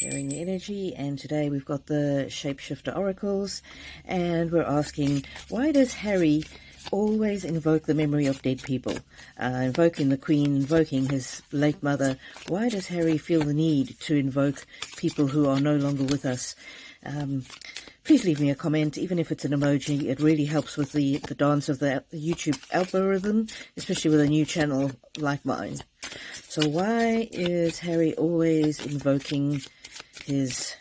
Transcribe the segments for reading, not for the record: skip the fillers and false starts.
Sharing the energy, and today we've got the Shapeshifter Oracles, and we're asking, why does Harry always invoke the memory of dead people? Invoking the Queen, invoking his late mother. Why does Harry feel the need to invoke people who are no longer with us? Please leave me a comment, even if it's an emoji. It really helps with the dance of the YouTube algorithm, especially with a new channel like mine. So why is Harry always invoking his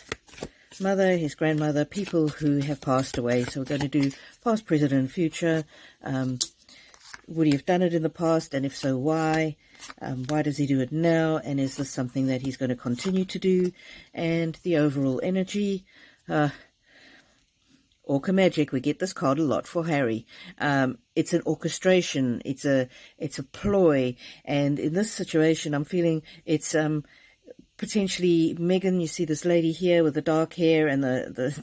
mother, his grandmother, people who have passed away? So we're going to do past, present, and future. Would he have done it in the past? And if so, why? Why does he do it now? And is this something that he's going to continue to do? And the overall energy. Orca Magic, we get this card a lot for Harry. It's an orchestration, it's a ploy, and in this situation I'm feeling it's potentially Megan. You see this lady here with the dark hair and the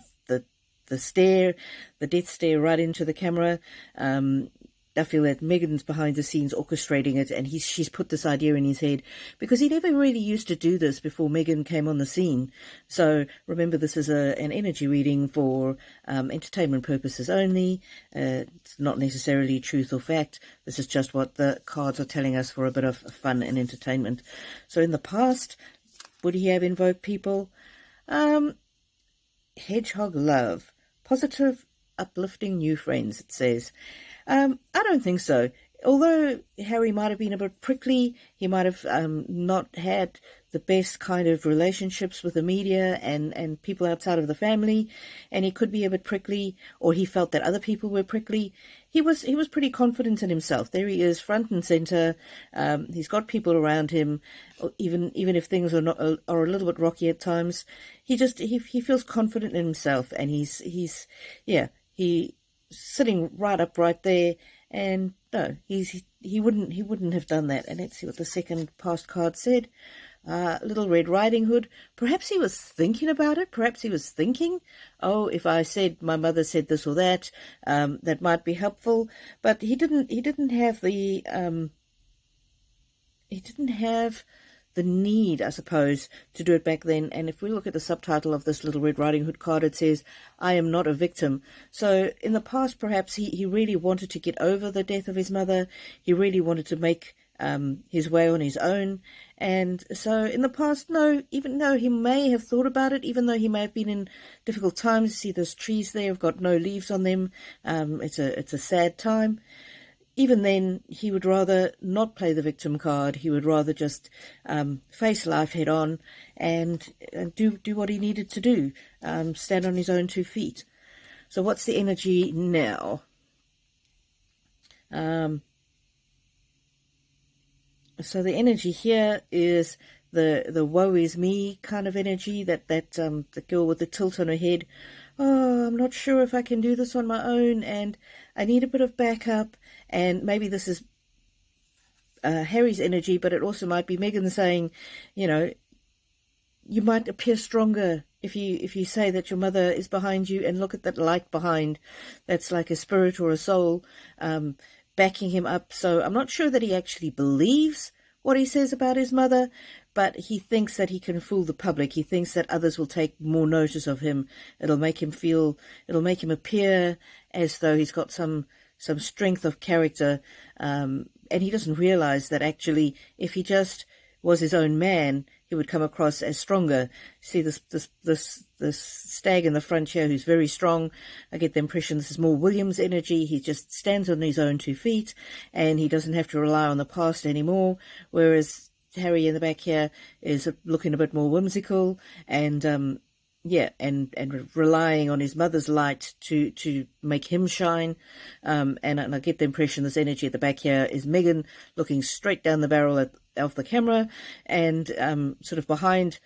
stare, the death stare right into the camera. I feel that Megan's behind the scenes orchestrating it, and she's put this idea in his head, because he never really used to do this before Megan came on the scene. So remember, this is an energy reading for entertainment purposes only. It's not necessarily truth or fact. This is just what the cards are telling us for a bit of fun and entertainment. So in the past, would he have invoked people? Hedgehog love. Positive, uplifting new friends, it says. I don't think so. Although Harry might have been a bit prickly, he might have not had the best kind of relationships with the media and people outside of the family, and he could be a bit prickly, or he felt that other people were prickly. He was pretty confident in himself. There he is, front and center. He's got people around him, even if things are a little bit rocky at times. He feels confident in himself, and he's sitting right up right there, and no, he wouldn't have done that. And let's see what the second past card said. Little Red Riding Hood. Perhaps he was thinking about it. Perhaps he was thinking, oh, if I said my mother said this or that, that might be helpful. But he didn't have the need, I suppose, to do it back then. And if we look at the subtitle of this Little Red Riding Hood card, it says, I am not a victim. So in the past, perhaps he really wanted to get over the death of his mother. He really wanted to make his way on his own. And so in the past, no, even though he may have thought about it, even though he may have been in difficult times, see those trees there have got no leaves on them. It's a sad time. Even then, he would rather not play the victim card. He would rather just face life head on and do what he needed to do, stand on his own 2 feet. So what's the energy now? So the energy here is the woe is me kind of energy, that the girl with the tilt on her head. Oh, I'm not sure if I can do this on my own, and I need a bit of backup. And maybe this is Harry's energy, but it also might be Megan saying, you might appear stronger if you say that your mother is behind you, and look at that light behind. That's like a spirit or a soul backing him up. So I'm not sure that he actually believes what he says about his mother, but he thinks that he can fool the public. He thinks that others will take more notice of him. It'll make him appear as though he's got some strength of character, and he doesn't realize that actually, if he just was his own man, he would come across as stronger. See this stag in the front here who's very strong. I get the impression this is more William's energy. He just stands on his own 2 feet, and he doesn't have to rely on the past anymore, whereas Harry in the back here is looking a bit more whimsical, and and relying on his mother's light to make him shine. And I get the impression this energy at the back here is Megan looking straight down the barrel of the camera, and sort of behind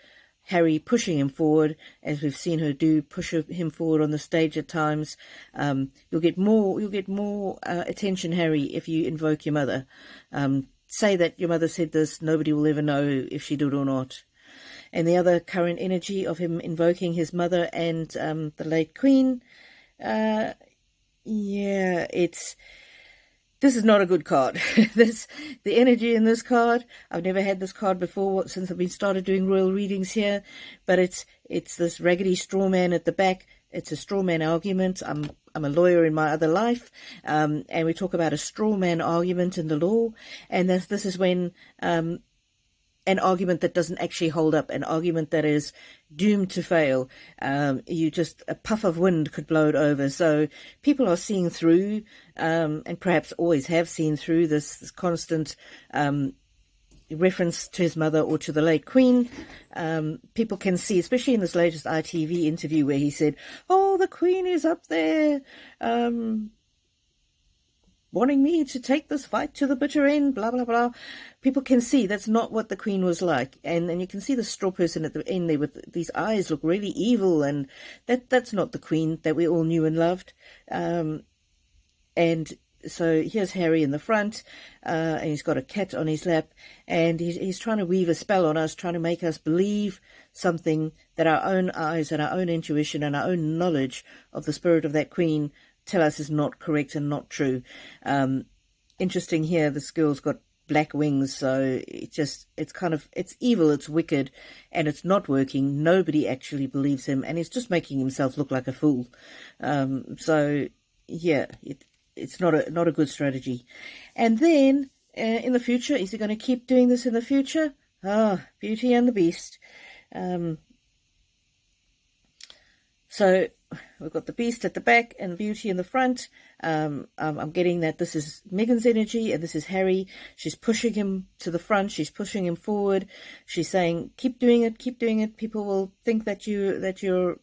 Harry, pushing him forward, as we've seen her do, push him forward on the stage at times. You'll get more attention, Harry, if you invoke your mother. Say that your mother said this. Nobody will ever know if she did or not. And the other current energy of him invoking his mother and the late Queen, it's This is not a good card. The energy in this card, I've never had this card before since I've been started doing royal readings here, but it's this raggedy straw man at the back. It's a straw man argument. I'm a lawyer in my other life, and we talk about a straw man argument in the law, and this is when an argument that doesn't actually hold up, an argument that is doomed to fail. A puff of wind could blow it over. So people are seeing through, and perhaps always have seen through this constant reference to his mother or to the late Queen. People can see, especially in this latest ITV interview where he said, "Oh, the Queen is up there, wanting me to take this fight to the bitter end, blah, blah, blah." People can see that's not what the Queen was like. And you can see the straw person at the end there with these eyes look really evil, and that's not the Queen that we all knew and loved. And so here's Harry in the front, and he's got a cat on his lap, and he's trying to weave a spell on us, trying to make us believe something that our own eyes and our own intuition and our own knowledge of the spirit of that Queen tell us is not correct and not true. Interesting here, this girl's got black wings, so it's evil, it's wicked, and it's not working. Nobody actually believes him, and he's just making himself look like a fool. So yeah, it's not a good strategy. And then in the future, is he going to keep doing this in the future? Beauty and the Beast. So we've got the Beast at the back and Beauty in the front. I'm getting that this is Meghan's energy and this is Harry. She's pushing him to the front. She's pushing him forward. She's saying, keep doing it, keep doing it. People will think that you're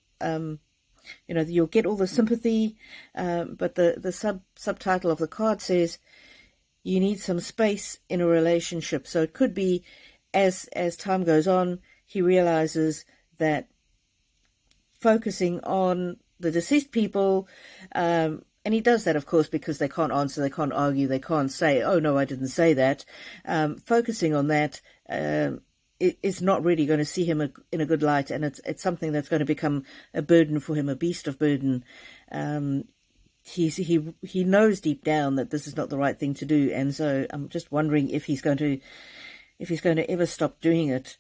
you'll get all the sympathy. But the subtitle of the card says, you need some space in a relationship. So it could be as time goes on, he realizes that focusing on the deceased people, and he does that, of course, because they can't answer, they can't argue, they can't say, oh, no, I didn't say that. Focusing on that is not really going to see him in a good light, and it's something that's going to become a burden for him, a beast of burden. He knows deep down that this is not the right thing to do, and so I'm just wondering if he's going to ever stop doing it.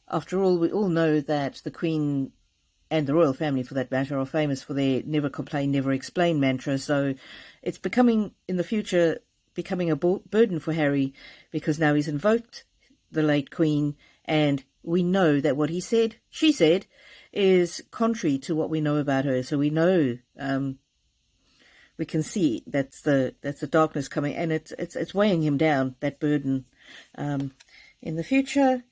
After all, we all know that the Queen and the royal family, for that matter, are famous for their never complain, never explain mantra. So it's becoming, in the future, becoming a burden for Harry, because now he's invoked the late Queen, and we know that what she said, is contrary to what we know about her. So we know, we can see that's the darkness coming, and it's weighing him down, that burden. In the future,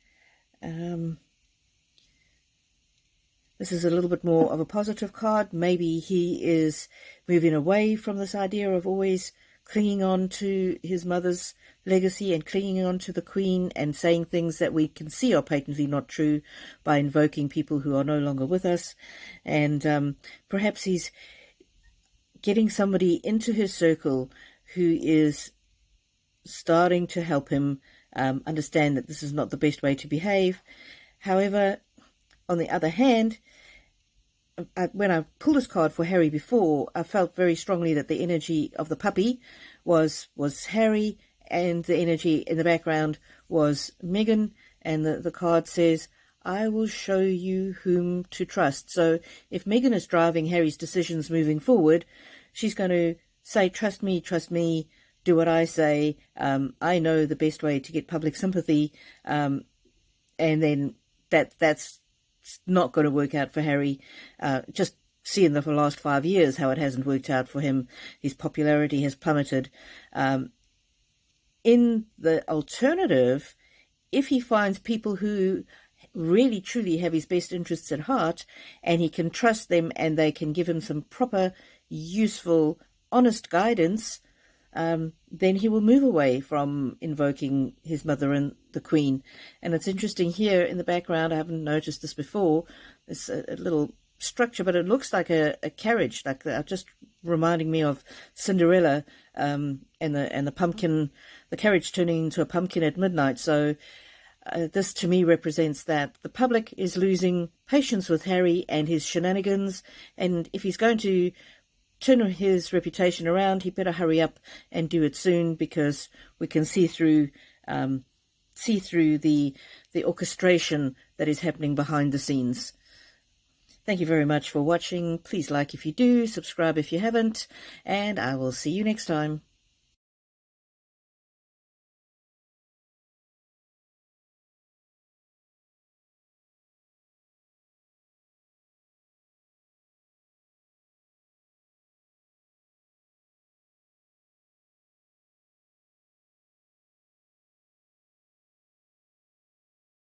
this is a little bit more of a positive card. Maybe he is moving away from this idea of always clinging on to his mother's legacy and clinging on to the Queen and saying things that we can see are patently not true by invoking people who are no longer with us. And perhaps he's getting somebody into his circle who is starting to help him understand that this is not the best way to behave. However, on the other hand, when I pulled this card for Harry before, I felt very strongly that the energy of the puppy was Harry, and the energy in the background was Meghan, and the card says, I will show you whom to trust. So if Meghan is driving Harry's decisions moving forward, she's going to say, trust me, do what I say. I know the best way to get public sympathy. And then that's not going to work out for Harry. Just see in the last 5 years how it hasn't worked out for him. His popularity has plummeted. In the alternative, if he finds people who really truly have his best interests at heart, and he can trust them and they can give him some proper, useful, honest guidance, then he will move away from invoking his mother and the Queen. And it's interesting here in the background, I haven't noticed this before, it's a little structure, but it looks like a carriage, like just reminding me of Cinderella, and the pumpkin, the carriage turning into a pumpkin at midnight. So this to me represents that the public is losing patience with Harry and his shenanigans, and if he's going to turn his reputation around, he better hurry up and do it soon, because we can see through the orchestration that is happening behind the scenes. Thank you very much for watching. Please like if you do, subscribe if you haven't, and I will see you next time.